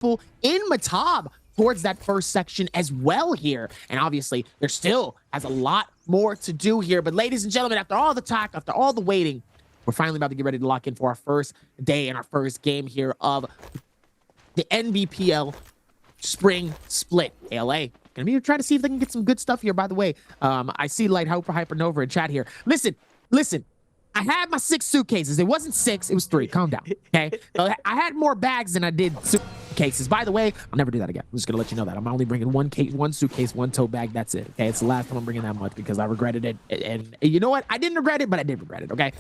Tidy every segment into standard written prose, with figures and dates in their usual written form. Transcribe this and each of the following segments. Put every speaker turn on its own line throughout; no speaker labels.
people in Matab towards that first section as well here. And obviously, there still has a lot more to do here. But ladies and gentlemen, after all the talk, after all the waiting, we're finally about to get ready to lock in for our first day and our first game here of the NBPL Spring Split. ALA gonna be trying to see if they can get some good stuff here. By the way, I see Light Hypernova in chat here. Listen. I had my 6 suitcases. It wasn't 6, it was 3. Calm down, okay? I had more bags than I did suitcases. By the way, I'll never do that again. I'm just gonna let you know that. I'm only bringing one suitcase, 1 tote bag. That's it, okay? It's the last time I'm bringing that much because I regretted it. And you know what? I didn't regret it, but I did regret it, okay?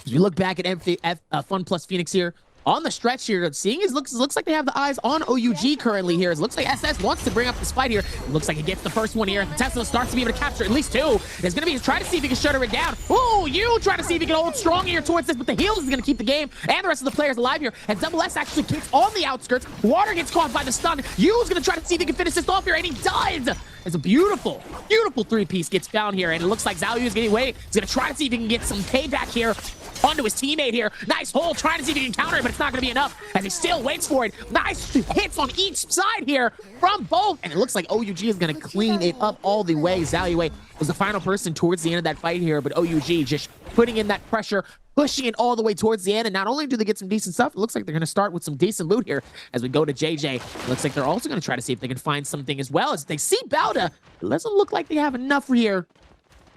As we look back at Fun Plus Phoenix here, on the stretch here, seeing it looks like they have the eyes on OUG currently here. It looks like SS wants to bring up this fight here. It looks like he gets the first one here. Tesla starts to be able to capture at least 2. There's going to be trying to see if he can shutter it down. Ooh, you try to see if he can hold strong here towards this, but the heals is going to keep the game and the rest of the players alive here. And Double S actually kicks on the outskirts. Water gets caught by the stun. Yu's going to try to see if he can finish this off here, and he does. It's a beautiful 3-piece gets found here, and it looks like Zhao Yu is getting away. He's going to try to see if he can get some payback here onto his teammate here. Nice hole, trying to see if he can counter it, but it's not going to be enough as he still waits for it. Nice hits on each side here from both, and it looks like OUG is going to clean it up all the way. Zhao Yu was the final person towards the end of that fight here, but OUG just putting in that pressure, pushing it all the way towards the end, and not only do they get some decent stuff, it looks like they're going to start with some decent loot here as we go to JJ. It looks like they're also going to try to see if they can find something as well. As they see Bauda, it doesn't look like they have enough here.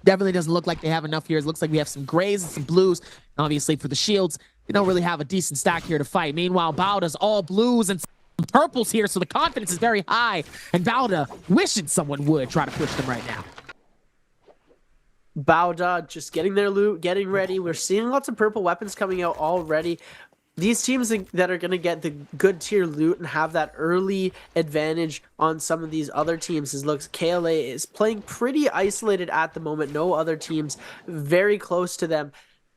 Definitely doesn't look like they have enough here. It looks like we have some grays and some blues. And obviously for the shields, they don't really have a decent stack here to fight. Meanwhile, Bauda's all blues and some purples here, so the confidence is very high. And Bauda wishing someone would try to push them right now.
Bauda just getting their loot, getting ready. We're seeing lots of purple weapons coming out already. These teams that are going to get the good tier loot and have that early advantage on some of these other teams is looks KLA is playing pretty isolated at the moment. No other teams very close to them.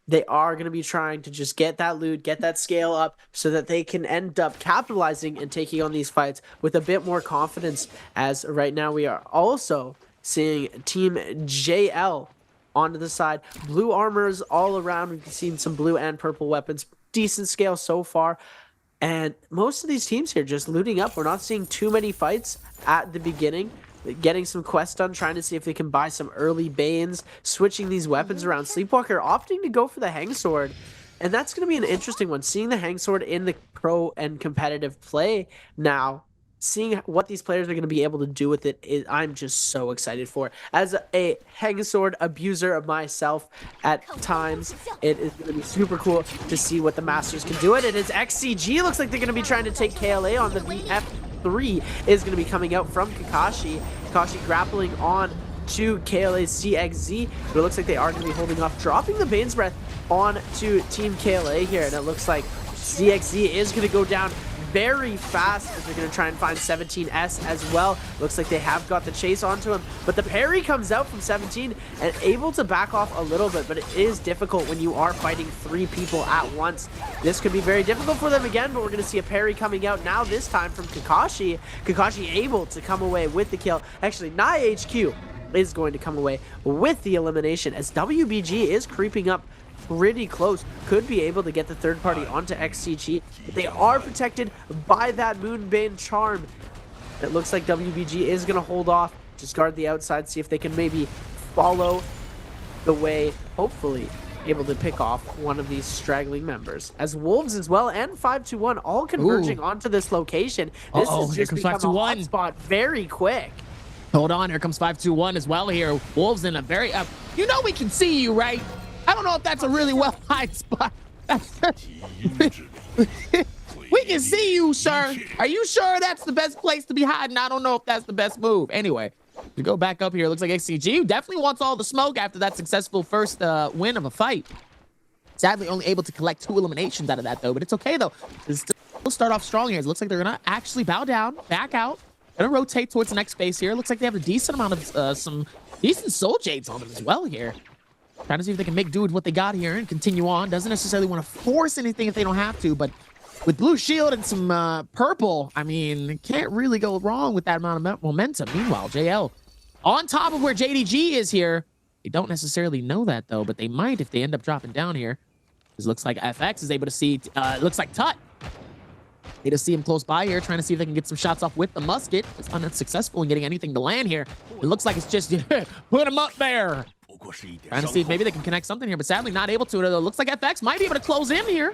They are going to be trying to just get that loot, get that scale up so that they can end up capitalizing and taking on these fights with a bit more confidence, as right now we are also seeing Team JL onto the side. Blue armors all around. We've seen some blue and purple weapons. Decent scale so far, and most of these teams here just looting up. We're not seeing too many fights at the beginning. Getting some quests done, trying to see if they can buy some early Banes, switching these weapons around. Sleepwalker opting to go for the Hang Sword, and that's going to be an interesting one. Seeing the Hang Sword in the pro and competitive play now, seeing what these players are going to be able to do with it, I'm just so excited for. As a Hang Sword abuser of myself at times, it is going to be super cool to see what the Masters can do it. It is XCG. Looks like they're going to be trying to take KLA on. The VF3 is going to be coming out from Kakashi. Kakashi grappling on to KLA's CXZ, but it looks like they are going to be holding off, dropping the Bane's Breath on to Team KLA here, and it looks like CXZ is going to go down very fast as they're going to try and find 17S as well. Looks like they have got the chase onto him, but the parry comes out from 17 and able to back off a little bit, but it is difficult when you are fighting 3 people at once. This could be very difficult for them again, but we're going to see a parry coming out now, this time from Kakashi. Kakashi able to come away with the kill. Actually, NiHQ is going to come away with the elimination as WBG is creeping up pretty close, could be able to get the third party onto XCG. They are protected by that Moonbane charm. It looks like WBG is going to hold off, just guard the outside, see if they can maybe follow the way, hopefully able to pick off one of these straggling members. As Wolves as well and 521 all converging onto this location. This has just become a hotspot very quick.
Hold on, here comes 521 as well here. Wolves in a very, you know we can see you, right? I don't know if that's a really well hide spot. We can see you, sir. Are you sure that's the best place to be hiding? I don't know if that's the best move. Anyway, we go back up here. Looks like XCG definitely wants all the smoke after that successful first win of a fight. Sadly, only able to collect 2 eliminations out of that, though. But it's okay, though. We'll start off strong here. It looks like they're going to actually bow down, back out. Going to rotate towards the next space here. Looks like they have a decent amount of some decent soul jades on them as well here. Trying to see if they can make do with what they got here and continue on. Doesn't necessarily want to force anything if they don't have to, but with blue shield and some purple, I mean, can't really go wrong with that amount of momentum. Meanwhile, JL on top of where JDG is here. They don't necessarily know that, though, but they might if they end up dropping down here. This looks like FX is able to see, looks like Tut They just see him close by here, trying to see if they can get some shots off with the musket. It's unsuccessful in getting anything to land here. It looks like it's just put him up there. Trying to see if maybe they can connect something here, but sadly not able to. It looks like FX might be able to close in here.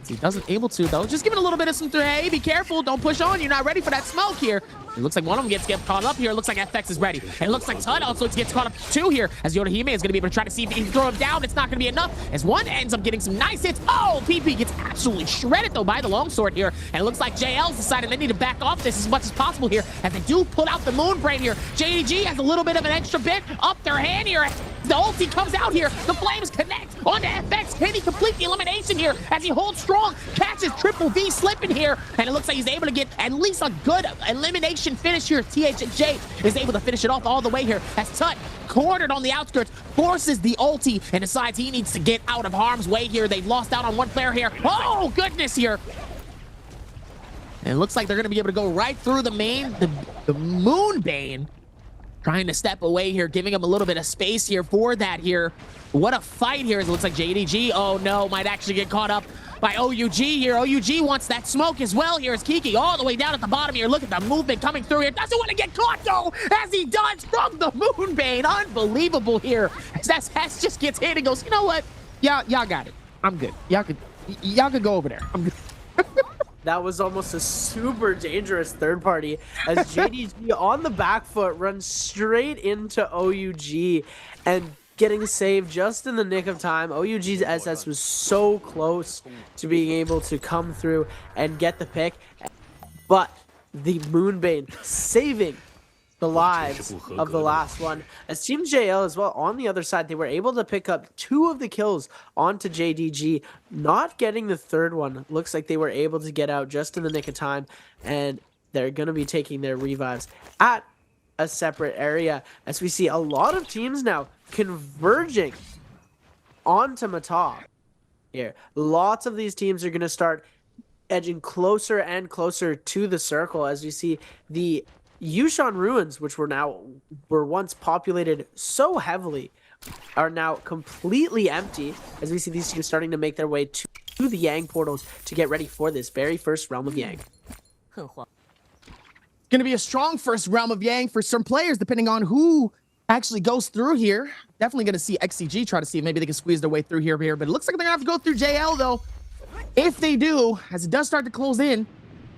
He doesn't able to, though. Just giving a little bit of some, hey, be careful. Don't push on. You're not ready for that smoke here. It looks like one of them gets caught up here. It looks like FX is ready. And it looks like Tut also gets caught up too here, as Yodohime is going to be able to try to see if he can throw him down. It's not going to be enough, as one ends up getting some nice hits. Oh, PP gets absolutely shredded, though, by the longsword here. And it looks like JL's decided they need to back off this as much as possible here, as they do pull out the Moonbrain here. JDG has a little bit of an extra bit up their hand here. The ulti comes out here. The flames connect onto FX. Can he complete the elimination here as he holds strong, catches Triple V slipping here, and it looks like he's able to get at least a good elimination finish here. THJ is able to finish it off all the way here as Tut, cornered on the outskirts, forces the ulti and decides he needs to get out of harm's way here. They've lost out on one player here. Oh, goodness here. And it looks like they're going to be able to go right through the main, the Moonbane. Trying to step away here, giving him a little bit of space here for that here. What a fight here. It looks like JDG, oh no, might actually get caught up by OUG here. OUG wants that smoke as well here as Kiki all the way down at the bottom here. Look at the movement coming through here. Doesn't want to get caught though, as he does from the Moonbane. Unbelievable here. As Hess just gets hit and goes, you know what? Y'all got it. I'm good. Y'all could go over there. I'm good.
That was almost a super dangerous third party as JDG on the back foot runs straight into OUG and getting saved just in the nick of time. OUG's SS was so close to being able to come through and get the pick, but the Moonbane saving the lives of the last one. As Team JL as well, on the other side, they were able to pick up 2 of the kills onto JDG, not getting the third one. Looks like they were able to get out just in the nick of time, and they're going to be taking their revives at a separate area, as we see a lot of teams now converging onto Matop here. Lots of these teams are going to start edging closer and closer to the circle, as we see the Yushan ruins, which were once populated so heavily, are now completely empty, as we see these teams starting to make their way to the Yang portals to get ready for this very first Realm of Yang.
Going to be a strong first Realm of Yang for some players, depending on who actually goes through here. Definitely going to see XCG try to see if maybe they can squeeze their way through here. But it looks like they're going to have to go through JL, though. If they do, as it does start to close in,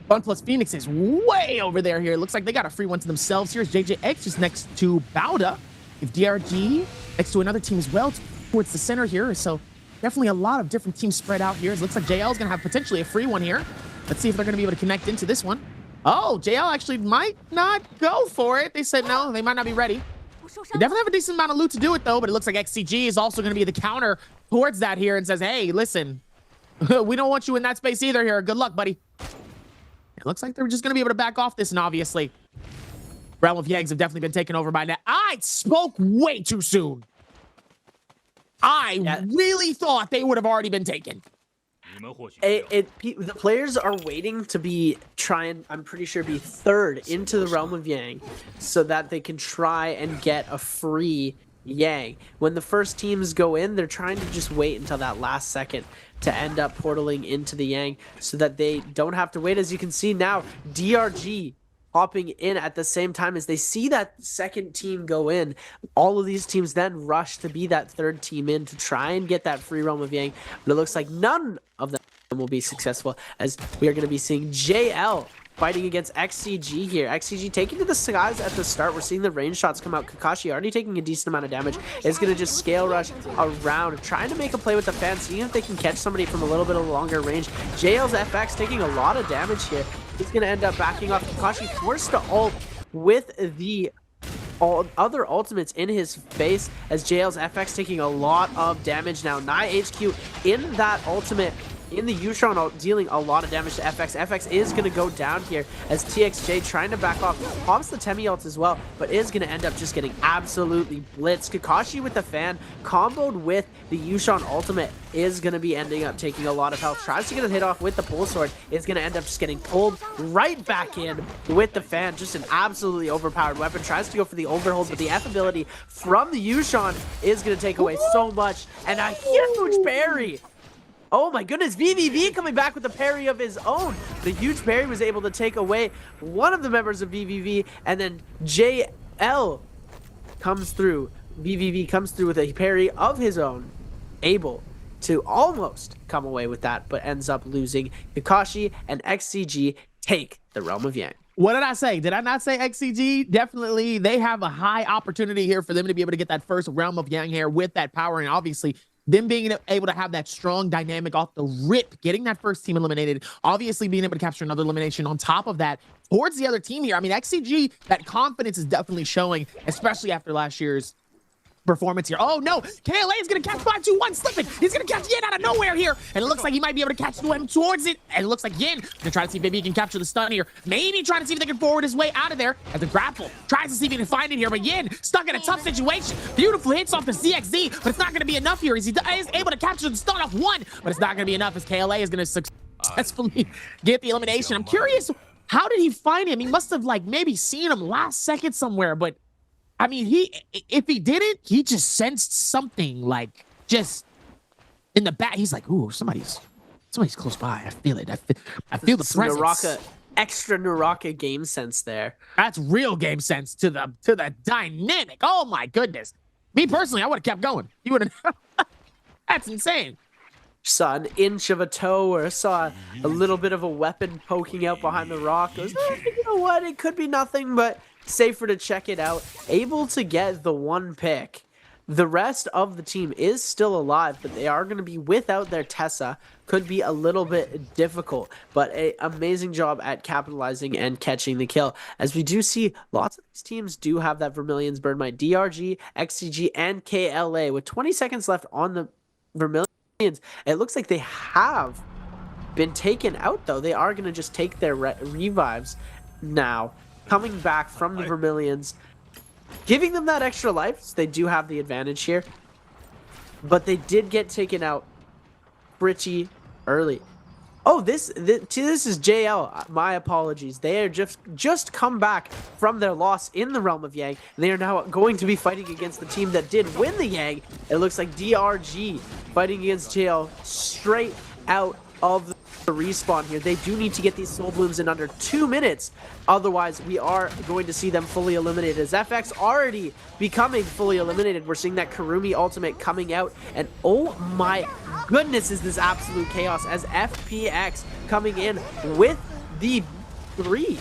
Fun plus Phoenix is way over there here. It looks like they got a free one to themselves. Here's JJX just next to Bauda. If DRG next to another team as well towards the center here. So definitely a lot of different teams spread out here. It looks like JL is going to have potentially a free one here. Let's see if they're going to be able to connect into this one. Oh, JL actually might not go for it. They said no, they might not be ready. They definitely have a decent amount of loot to do it, though, but it looks like XCG is also going to be the counter towards that here and says, hey, listen, we don't want you in that space either here. Good luck, buddy. It looks like they're just going to be able to back off this, and obviously, Realm of Yangs have definitely been taken over by now. I spoke way too soon. I really thought they would have already been taken.
The players are waiting to I'm pretty sure, be third into the Realm of Yang so that they can try and get a free Yang. When the first teams go in, they're trying to just wait until that last second to end up portaling into the Yang so that they don't have to wait. As you can see now, DRG hopping in at the same time as they see that second team go in. All of these teams then rush to be that third team in to try and get that free Realm of Yang, but it looks like none of them will be successful, as we are going to be seeing JL fighting against XCG here. XCG taking to the skies at the start. We're seeing the range shots come out. Kakashi already taking a decent amount of damage. Is going to just scale rush around, trying to make a play with the fan, seeing if they can catch somebody from a little bit of longer range. JL's FX taking a lot of damage here. He's going to end up backing off. Kakashi forced to ult with the other ultimates in his face, as JL's FX taking a lot of damage now. HQ in that ultimate in the Yushan dealing a lot of damage to FX. FX is going to go down here as TXJ trying to back off. Pops the Temi ult as well, but is going to end up just getting absolutely blitzed. Kakashi with the fan, comboed with the Yushan ultimate, is going to be ending up taking a lot of health. Tries to get a hit off with the pull sword, is going to end up just getting pulled right back in with the fan. Just an absolutely overpowered weapon. Tries to go for the overhold, but the F ability from the Yushan is going to take away so much. And a huge parry Oh my goodness, VVV coming back with a parry of his own. The huge parry was able to take away one of the members of VVV, and then JL comes through. VVV comes through with a parry of his own, able to almost come away with that, but ends up losing. Kakashi and XCG take the Realm of Yang.
What did I say? Did I not say XCG? Definitely, they have a high opportunity here for them to be able to get that first Realm of Yang here with that power, and obviously them being able to have that strong dynamic off the rip, getting that first team eliminated, obviously being able to capture another elimination on top of that towards the other team here. I mean, XCG, that confidence is definitely showing, especially after last year's performance here. Oh no, KLA is gonna catch 5-2-1 slipping. He's gonna catch Yin out of nowhere here, and it looks like he might be able to catch him towards it, and it looks like Yin gonna try to see if maybe he can capture the stun here, maybe trying to see if they can forward his way out of there as the grapple tries to see if he can find it here, but Yin stuck in a tough situation. Beautiful hits off the CXZ, but it's not gonna be enough here as he is able to capture the stun off one, but it's not gonna be enough as KLA is gonna successfully get the elimination. I'm curious, how did he find him? He must have like maybe seen him last second somewhere, but I mean, if he didn't, he just sensed something like just in the back. He's like, ooh, somebody's close by. I feel it. I feel the presence.
Naraka, extra Naraka game sense there.
That's real game sense to the dynamic. Oh my goodness. Me personally, I would have kept going. You would have. That's insane.
Saw an inch of a toe, or saw a little bit of a weapon poking out behind the rock. Goes, oh, you know what? It could be nothing, but safer to check it out. Able to get the one pick. The rest of the team is still alive, but they are going to be without their Tessa. Could be a little bit difficult, but an amazing job at capitalizing and catching the kill. As we do see, lots of these teams do have that Vermilion's Burn Might. DRG, XCG, and KLA. With 20 seconds left on the Vermilions, it looks like they have been taken out, though. They are going to just take their revives now. Coming back from the Vermilions, giving them that extra life, so they do have the advantage here. But they did get taken out pretty early. Oh, this is JL. My apologies. They are just come back from their loss in the Realm of Yang. They are now going to be fighting against the team that did win the Yang. It looks like DRG fighting against JL straight out of the respawn here. They do need to get these soul blooms in under 2 minutes, otherwise we are going to see them fully eliminated. As FX already becoming fully eliminated, we're seeing that Karumi ultimate coming out, and oh my goodness, is this absolute chaos as FPX coming in with the 3.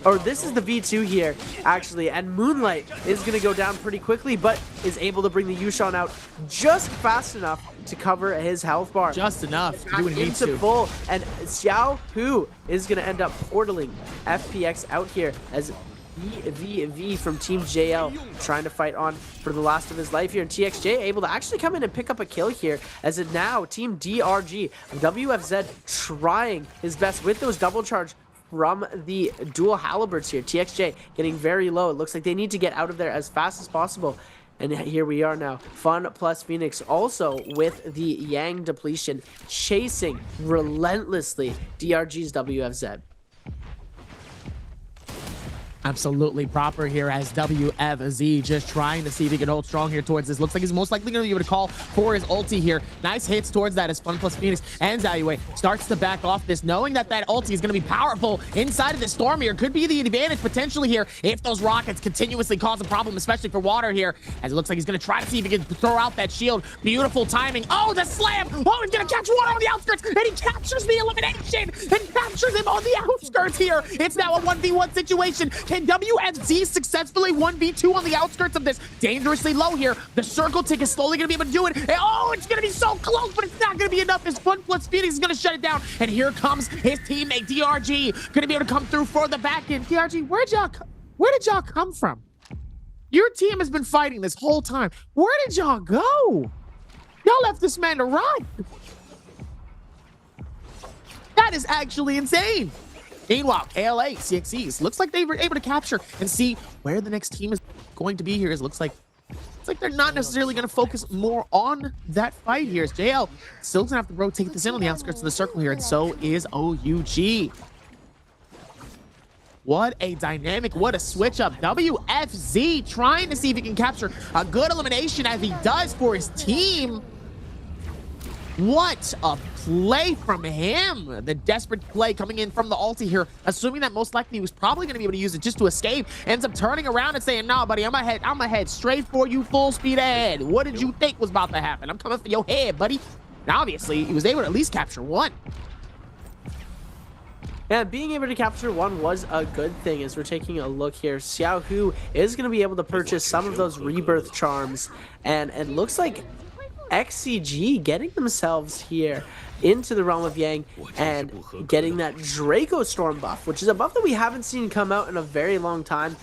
Or this is the V2 here, actually, and Moonlight is going to go down pretty quickly, but is able to bring the Yushan out just fast enough to cover his health bar.
Just enough to do what he needs
into
to.
full, and Xiao Hu is going to end up portaling FPX out here as VVV from Team JL trying to fight on for the last of his life here, and TXJ able to actually come in and pick up a kill here, as it now Team DRG, WFZ trying his best with those double charge from the dual haliberts here. TXJ getting very low. It looks like they need to get out of there as fast as possible. And here we are now. Fun plus Phoenix also with the Yang depletion, chasing relentlessly DRG's WFZ.
Absolutely proper here as WFZ just trying to see if he can hold strong here towards this. Looks like he's most likely going to be able to call for his ulti here. Nice hits towards that as Fun plus Phoenix and Zayue starts to back off this, knowing that that ulti is going to be powerful inside of the storm here. Could be the advantage potentially here if those rockets continuously cause a problem, especially for water here, as it looks like he's going to try to see if he can throw out that shield. Beautiful timing. Oh, the slam. Oh, he's going to catch water on the outskirts, and he captures the elimination and captures him on the outskirts here. It's now a 1v1 situation. Can WFZ successfully 1v2 on the outskirts of this? Dangerously low here. The circle tick is slowly going to be able to do it. And, oh, it's going to be so close, but it's not going to be enough. His Fun plus Phoenix is going to shut it down. And here comes his teammate, DRG, going to be able to come through for the back end. DRG, where did y'all come from? Your team has been fighting this whole time. Where did y'all go? Y'all left this man to run. That is actually insane. Meanwhile, KLA, CXEs, looks like they were able to capture and see where the next team is going to be here. It looks like they're not necessarily going to focus more on that fight here. As JL still going to have to rotate this in on the outskirts of the circle here, and so is OUG. What a dynamic, what a switch up. WFZ trying to see if he can capture a good elimination as he does for his team. What a play from him. The desperate play coming in from the ulti here, assuming that most likely he was probably going to be able to use it just to escape. Ends up turning around and saying, nah, buddy, I'm ahead straight for you, full speed ahead. What did you think was about to happen? I'm coming for your head, buddy. Now, obviously, he was able to at least capture one.
And being able to capture one was a good thing. As we're taking a look here, Xiaohu is going to be able to purchase some of those rebirth charms, and it looks like XCG getting themselves here into the realm of Yang and getting that Draco Storm buff, which is a buff that we haven't seen come out in a very long time.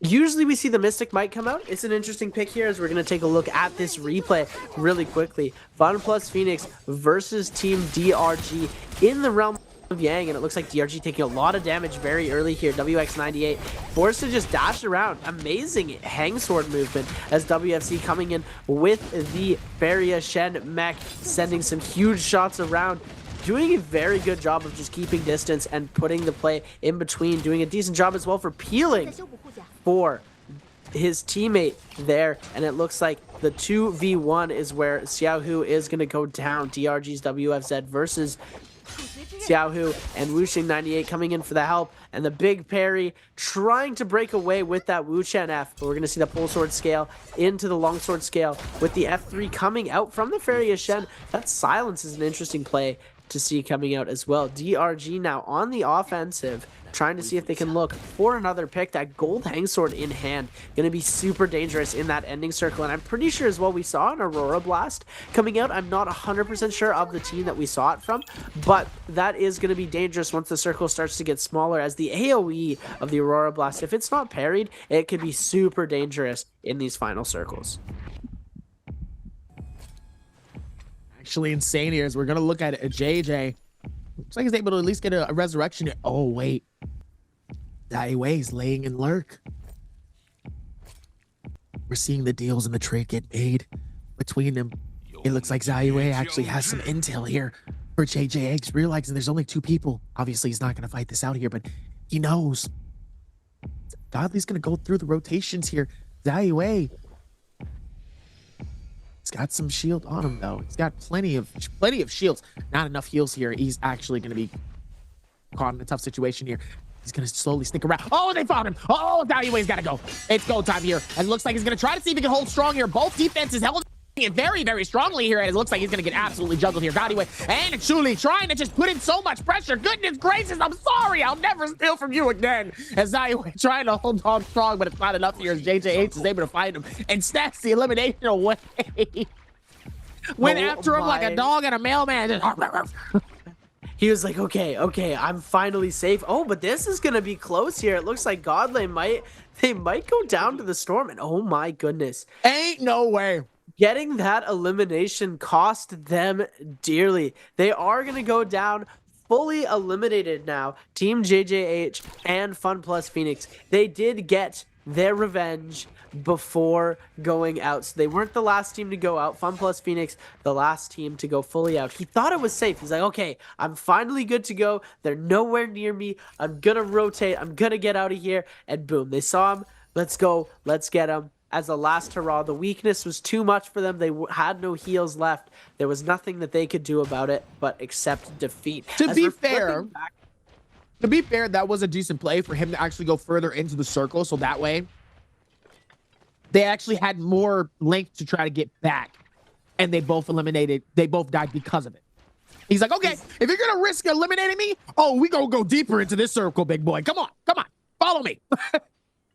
Usually we see the Mystic Might come out. It's an interesting pick here as we're going to take a look at this replay really quickly. Fun plus Phoenix versus Team DRG in the realm of Yang, and it looks like DRG taking a lot of damage very early here. WX98 forced to just dash around. Amazing hang sword movement as WFC coming in with the Feria Shen mech, sending some huge shots around, doing a very good job of just keeping distance and putting the play in between, doing a decent job as well for peeling for his teammate there. And it looks like the 2v1 is where Xiaohu is going to go down. DRG's WFZ versus Xiaohu, and Wuxing98 coming in for the help, and the big parry trying to break away with that Wu Chen F. But we're going to see the pole sword scale into the long sword scale with the F3 coming out from the Feria Shen. That silence is an interesting play to see coming out as well. DRG now on the offensive, trying to see if they can look for another pick. That gold hang sword in hand, going to be super dangerous in that ending circle, and I'm pretty sure as well we saw an Aurora Blast coming out. I'm not 100% sure of the team that we saw it from, but that is going to be dangerous once the circle starts to get smaller, as the AoE of the Aurora Blast, if it's not parried, it could be super dangerous in these final circles.
Actually insane here as we're going to look at it. JJ looks like he's able to at least get a resurrection here. Oh, wait. Daiwei's laying in lurk. We're seeing the deals and the trade get made between them. It looks like Daiwei actually has some intel here for JJX, realizing there's only two people. Obviously, he's not going to fight this out here, but he knows. Godly's going to go through the rotations here. Daiwei. He's got some shield on him, though. He's got plenty of shields. Not enough heals here. He's actually going to be caught in a tough situation here. He's going to slowly sneak around. Oh, they found him. Oh, Daiwei's got to go. It's go time here. And it looks like he's going to try to see if he can hold strong here. Both defenses held it very, very strongly here. And it looks like he's going to get absolutely juggled here. Daiwei and Chuli trying to just put in so much pressure. Goodness gracious, I'm sorry. I'll never steal from you again. As Daiwei trying to hold on strong, but it's not enough here as JJH is able to find him and snatch the elimination away. Went after him like a dog and a mailman.
He was like, okay, I'm finally safe. Oh, but this is going to be close here. It looks like Godley might go down to the storm. And oh my goodness.
Ain't no way.
Getting that elimination cost them dearly. They are going to go down fully eliminated now. Team JJH and Fun Plus Phoenix. They did get their revenge before going out. So they weren't the last team to go out. Fun Plus Phoenix, the last team to go fully out. He thought it was safe. He's like, okay, I'm finally good to go. They're nowhere near me. I'm going to rotate. I'm going to get out of here. And boom, they saw him. Let's go. Let's get him. As a last hurrah, the weakness was too much for them. They had no heals left. There was nothing that they could do about it but accept defeat.
To be fair, that was a decent play for him to actually go further into the circle. So that way, they actually had more length to try to get back. And they both died because of it. He's like, okay, if you're going to risk eliminating me, oh, we gonna go deeper into this circle, big boy. Come on, follow me.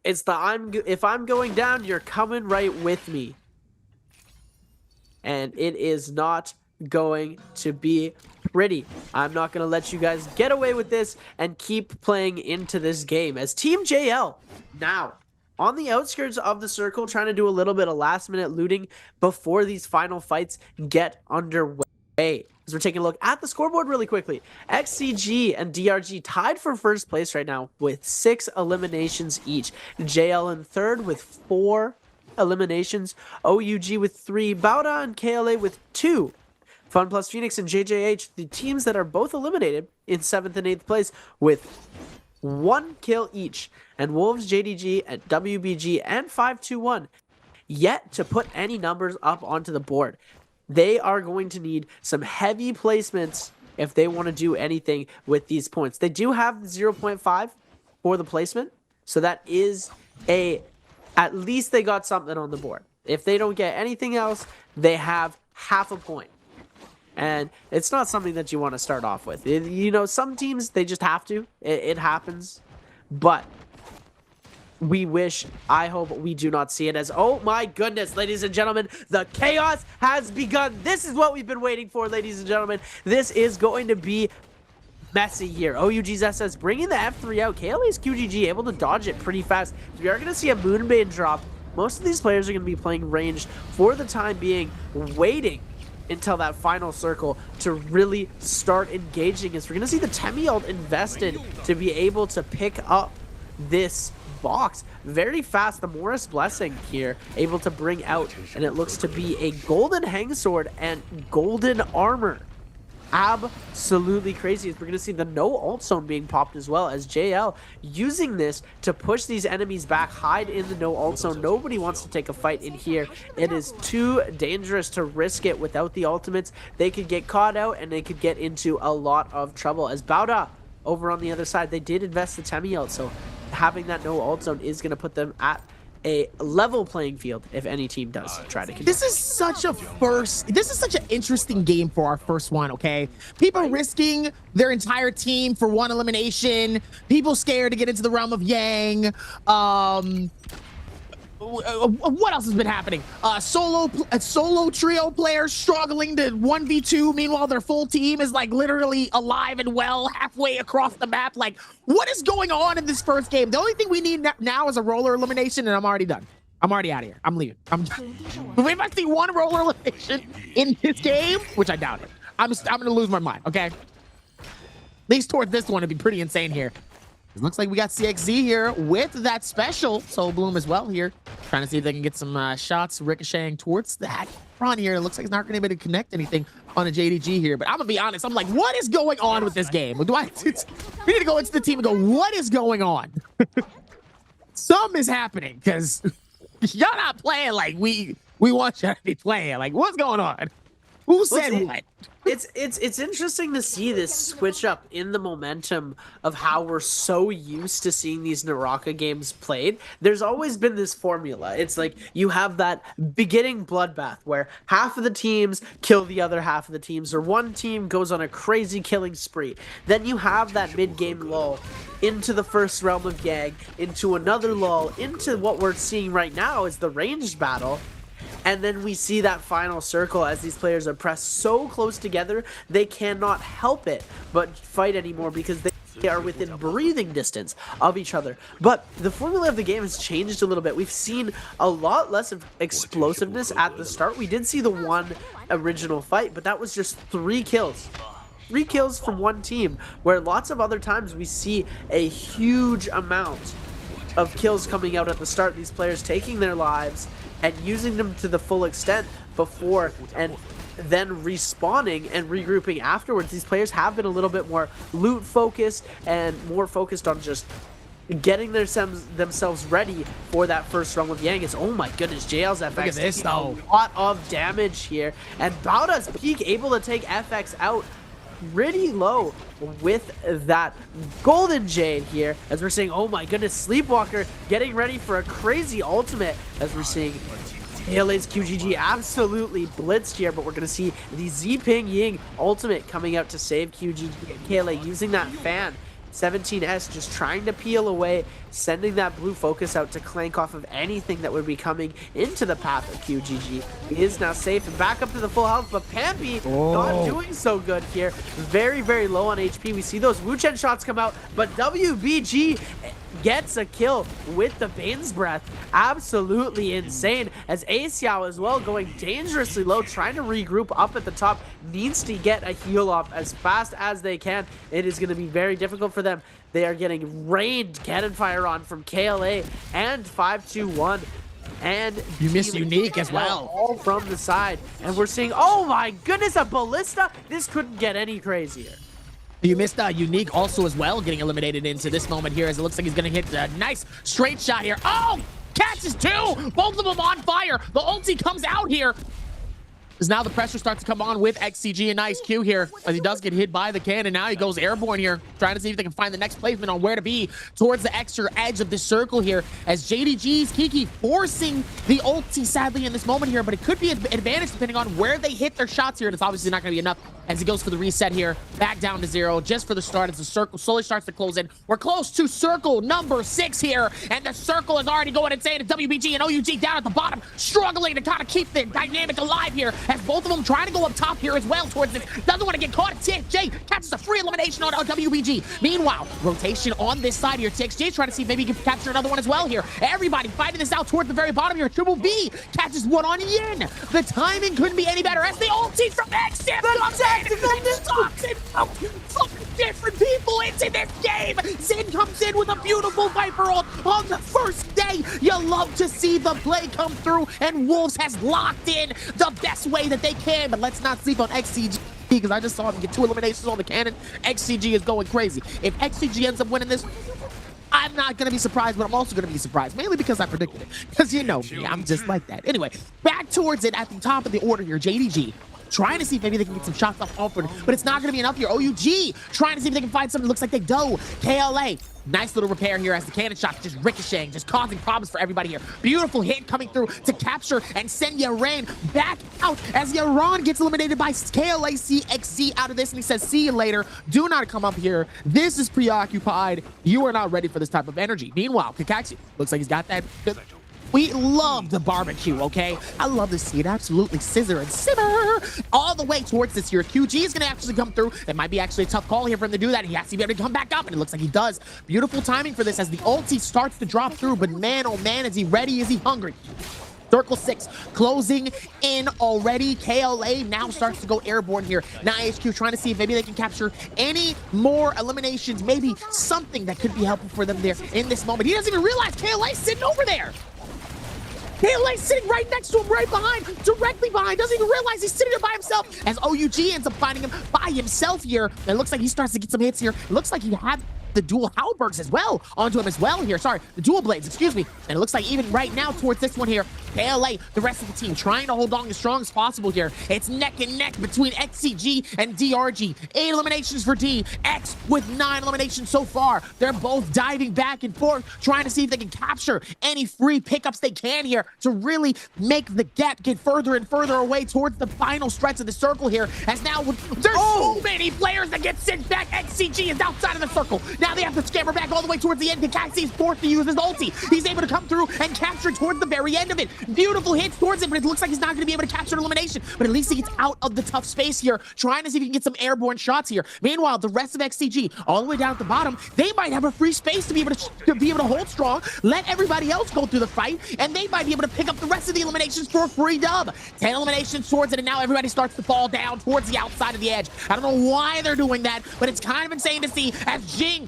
It's the if I'm going down, you're coming right with me. And it is not going to be pretty. I'm not going to let you guys get away with this and keep playing into this game. As Team JL now on the outskirts of the circle, trying to do a little bit of last minute looting before these final fights get underway. As we're taking a look at the scoreboard really quickly, XCG and DRG tied for first place right now with 6 eliminations each. JL in third with 4 eliminations. OUG with 3. Bauda and KLA with 2. Fun Plus Phoenix and JJH, the teams that are both eliminated, in 7th and 8th place with 1 kill each. And Wolves, JDG, and WBG, and 521 yet to put any numbers up onto the board. They are going to need some heavy placements if they want to do anything with these points. They do have 0.5 for the placement, so that is at least they got something on the board. If they don't get anything else, they have half a point. And it's not something that you want to start off with. You know, some teams, they just have to. It happens. But I hope we do not see it as, oh my goodness, ladies and gentlemen, the chaos has begun. This is what we've been waiting for, ladies and gentlemen. This is going to be messy here. OUG's SS bringing the F3 out. KLA's QGG able to dodge it pretty fast. We are going to see a Moonbane drop. Most of these players are going to be playing ranged for the time being, waiting until that final circle to really start engaging. As we're going to see the Temi ult invested to be able to pick up this box very fast. The Morris Blessing here able to bring out, and it looks to be a golden hang sword and golden armor. Absolutely crazy. We're going to see the no ult zone being popped as well, as JL using this to push these enemies back, hide in the no ult zone. Nobody wants to take a fight in here. It is too dangerous to risk it without the ultimates. They could get caught out and they could get into a lot of trouble. As Bauda over on the other side, they did invest the Temi ult, so having that no ult zone is going to put them at a level playing field if any team does try to.
This is such an interesting game for our first one, okay? People risking their entire team for one elimination, people scared to get into the realm of Yang. What else has been happening? Solo trio players struggling to 1v2. Meanwhile, their full team is like literally alive and well halfway across the map. Like, what is going on in this first game? The only thing we need now is a roller elimination, and I'm already done. I'm already out of here. I'm leaving. If I see one roller elimination in this game, which I doubt it, I'm gonna lose my mind. Okay, at least towards this one, it'd be pretty insane here. It looks like we got CXZ here with that special Soul Bloom as well here. Trying to see if they can get some shots ricocheting towards that front here. It looks like it's not going to be able to connect anything on a JDG here. But I'm going to be honest. I'm like, what is going on with this game? We need to go into the team and go, what is going on? Something is happening because y'all not playing like we want you to be playing. Like, what's going on? Who said what?
It's interesting to see this switch up in the momentum of how we're so used to seeing these Naraka games played. There's always been this formula. It's like you have that beginning bloodbath where half of the teams kill the other half of the teams, or one team goes on a crazy killing spree. Then you have that mid-game lull into the first realm of Yang, into another lull, into what we're seeing right now is the ranged battle. And then we see that final circle as these players are pressed so close together, they cannot help it but fight anymore because they are within breathing distance of each other. But the formula of the game has changed a little bit. We've seen a lot less of explosiveness at the start. We did see the one original fight, but that was just 3 kills. 3 kills from one team, where lots of other times we see a huge amount of kills coming out at the start. These players taking their lives and using them to the full extent before and then respawning and regrouping afterwards. These players have been a little bit more loot focused and more focused on just getting themselves ready for that first run with Yang. It's, oh my goodness, JL's FX
Look at this, though.
A lot of damage here, and Bauda's Peak able to take FX out pretty low with that golden jade here, as we're seeing, oh my goodness, Sleepwalker getting ready for a crazy ultimate, as we're seeing KLA's QGG absolutely blitzed here, but we're gonna see the Z-Ping Ying ultimate coming out to save QGG. KLA using that fan. 17S just trying to peel away, sending that blue focus out to clank off of anything that would be coming into the path of QGG. He is now safe and back up to the full health, but Pampy not doing so good here. Very, very low on HP. We see those Wu-Chen shots come out, but WBG gets a kill with the Bane's Breath. Absolutely insane, as Axiao as well going dangerously low, trying to regroup up at the top, needs to get a heal off as fast as they can. It is going to be very difficult for them. They are getting rained cannon fire on from KLA and 521. And
you missed Unique as well,
all from the side, and we're seeing, oh my goodness, a ballista. This couldn't get any crazier.
You missed Unique also as well, getting eliminated into this moment here, as it looks like he's going to hit a nice straight shot here. Oh, catches 2! Both of them on fire. The ulti comes out here. As now the pressure starts to come on with XCG and Nice Q here, as he does get hit by the cannon. Now he goes airborne here, trying to see if they can find the next placement on where to be towards the extra edge of the circle here, as JDG's Kiki forcing the ulti sadly in this moment here, but it could be an advantage depending on where they hit their shots here, and it's obviously not going to be enough as he goes for the reset here, back down to 0 just for the start as the circle slowly starts to close in. We're close to circle number 6 here, and the circle is already going insane. And WBG and OUG down at the bottom, struggling to kind of keep the dynamic alive here, as both of them trying to go up top here as well towards this. Doesn't want to get caught. TXJ catches a free elimination on WBG. Meanwhile, rotation on this side here. TXJ trying to see if maybe he can capture another one as well here. Everybody fighting this out towards the very bottom here. Triple B catches one on Yin. The timing couldn't be any better as the ulti from XM comes in. Different people into this game. Zin comes in with a beautiful Viper ult on the first day. You love to see the play come through, and Wolves has locked in the best way that they can. But let's not sleep on XCG, because I just saw him get 2 eliminations on the cannon. XCG is going crazy. If XCG ends up winning this, I'm not going to be surprised, but I'm also going to be surprised, mainly because I predicted it. Because you know me, I'm just like that. Anyway, back towards it at the top of the order here. JDG trying to see if maybe they can get some shots off Alfred, but it's not going to be enough here. OUG trying to see if they can find something. Looks like they do. KLA, nice little repair here as the cannon shot just ricocheting, just causing problems for everybody here. Beautiful hit coming through to capture and send Yaran back out as Yaran gets eliminated by KLACXZ out of this, and he says, see you later. Do not come up here. This is preoccupied. You are not ready for this type of energy. Meanwhile, Kakaxi looks like he's got that. We love the barbecue, okay? I love to see it absolutely scissor and simmer all the way towards this here. QG is going to actually come through. It might be actually a tough call here for him to do that. He has to be able to come back up, and it looks like he does. Beautiful timing for this as the ulti starts to drop through, but man, oh man, is he ready? Is he hungry? Circle 6 closing in already. KLA now starts to go airborne here. Now HQ trying to see if maybe they can capture any more eliminations, maybe something that could be helpful for them there in this moment. He doesn't even realize KLA's sitting over there. KLA sitting right next to him, right behind, directly behind. Doesn't even realize he's sitting there by himself as OUG ends up finding him by himself here. And it looks like he starts to get some hits here. It looks like he had the dual halberds as well onto him as well here. Sorry, the dual blades, excuse me. And it looks like even right now towards this one here, KLA, the rest of the team trying to hold on as strong as possible here. It's neck and neck between XCG and DRG. 8 eliminations for D. X with 9 eliminations so far. They're both diving back and forth, trying to see if they can capture any free pickups they can here to really make the gap get further and further away towards the final stretch of the circle here. As now there's so many players that get sent back. XCG is outside of the circle. Now they have to scamper back all the way towards the end. Kakaxi is forced to use his ulti. He's able to come through and capture towards the very end of it. Beautiful hits towards it, but it looks like he's not going to be able to capture an elimination. But at least he gets out of the tough space here, trying to see if he can get some airborne shots here. Meanwhile, the rest of XCG, all the way down at the bottom, they might have a free space to be able to hold strong, let everybody else go through the fight, and they might be able to pick up the rest of the eliminations for a free dub. 10 eliminations towards it, and now everybody starts to fall down towards the outside of the edge. I don't know why they're doing that, but it's kind of insane to see as Jing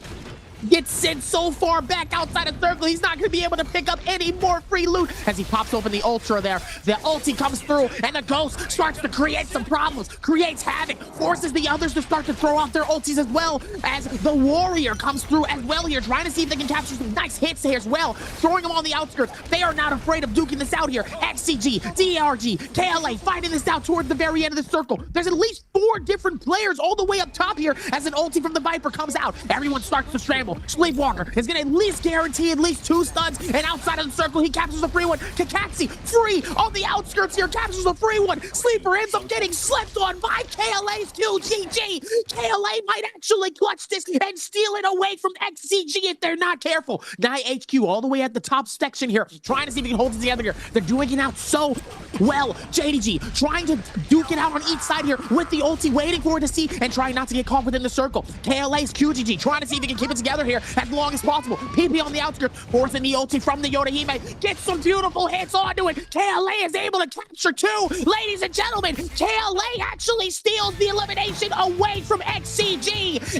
gets sent so far back outside of circle. He's not going to be able to pick up any more free loot as he pops open the ultra there. The ulti comes through, and the ghost starts to create some problems, creates havoc, forces the others to start to throw off their ultis as well, as the warrior comes through as well here, trying to see if they can capture some nice hits here as well, throwing them on the outskirts. They are not afraid of duking this out here. XCG, DRG, KLA fighting this out towards the very end of the circle. There's at least 4 different players all the way up top here as an ulti from the Viper comes out. Everyone starts to scramble. Sleepwalker is going to at least guarantee at least 2 stuns, and outside of the circle, he captures a free one. Kakaxi, free on the outskirts here, captures a free one. Sleeper ends up getting slept on by KLA's QGG. KLA might actually clutch this and steal it away from XCG if they're not careful. Nye HQ all the way at the top section here, trying to see if he can hold it together here. They're doing it out so well. JDG trying to duke it out on each side here with the ulti, waiting for it to see and trying not to get caught within the circle. KLA's QGG trying to see if he can keep it together here as long as possible. PP on the outskirts, forcing the ulti from the Yorihime. Gets some beautiful hits onto it. KLA is able to capture 2. Ladies and gentlemen, KLA actually steals the elimination away from XCG.